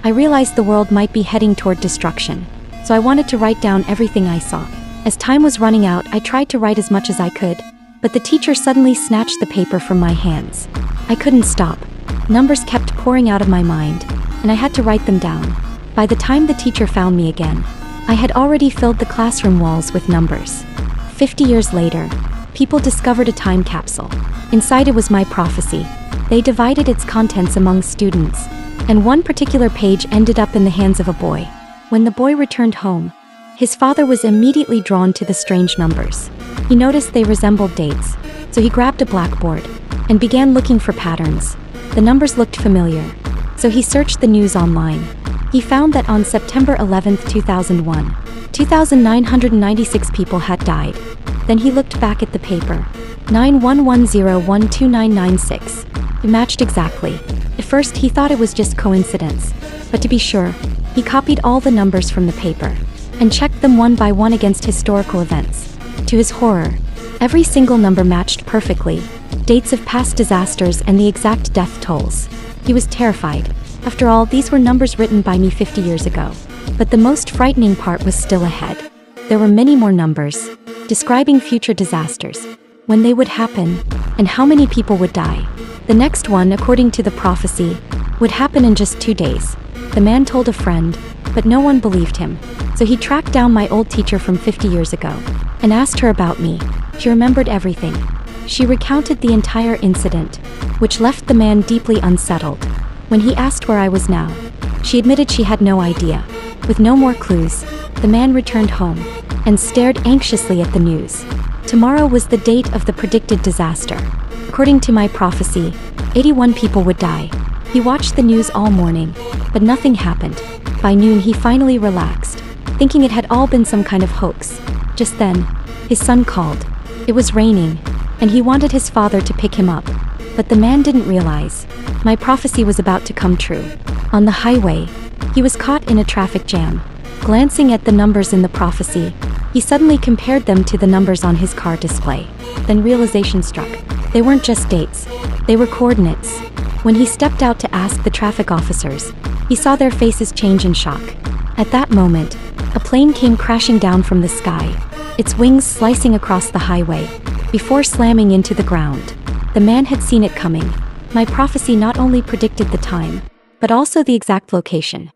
I realized the world might be heading toward destruction, so I wanted to write down everything I saw. As time was running out, I tried to write as much as I could, but the teacher suddenly snatched the paper from my hands. I couldn't stop. Numbers kept pouring out of my mind, and I had to write them down. By the time the teacher found me again, I had already filled the classroom walls with numbers. 50 years later, people discovered a time capsule. Inside it was my prophecy. They divided its contents among students, and one particular page ended up in the hands of a boy. When the boy returned home, his father was immediately drawn to the strange numbers. He noticed they resembled dates, so he grabbed a blackboard and began looking for patterns. The numbers looked familiar, so he searched the news online. He found that on September 11, 2001, 2,996 people had died. Then he looked back at the paper. 9110129996. It matched exactly. At first he thought it was just coincidence, but to be sure, he copied all the numbers from the paper and checked them one by one against historical events. To his horror, every single number matched perfectly, dates of past disasters and the exact death tolls. He was terrified. After all, these were numbers written by me 50 years ago. But the most frightening part was still ahead. There were many more numbers, describing future disasters, when they would happen, and how many people would die. The next one, according to the prophecy, would happen in just 2 days. The man told a friend, but no one believed him. So he tracked down my old teacher from 50 years ago and asked her about me. She remembered everything. She recounted the entire incident, which left the man deeply unsettled. When he asked where I was now, she admitted she had no idea. With no more clues, the man returned home and stared anxiously at the news. Tomorrow was the date of the predicted disaster. According to my prophecy, 81 people would die. He watched the news all morning, but nothing happened. By noon he finally relaxed, thinking it had all been some kind of hoax. Just then, his son called. It was raining, and he wanted his father to pick him up. But the man didn't realize my prophecy was about to come true. On the highway, he was caught in a traffic jam. Glancing at the numbers in the prophecy, he suddenly compared them to the numbers on his car display. Then realization struck. They weren't just dates, they were coordinates. When he stepped out to ask the traffic officers, he saw their faces change in shock. At that moment, a plane came crashing down from the sky, its wings slicing across the highway, before slamming into the ground. The man had seen it coming. My prophecy not only predicted the time, but also the exact location.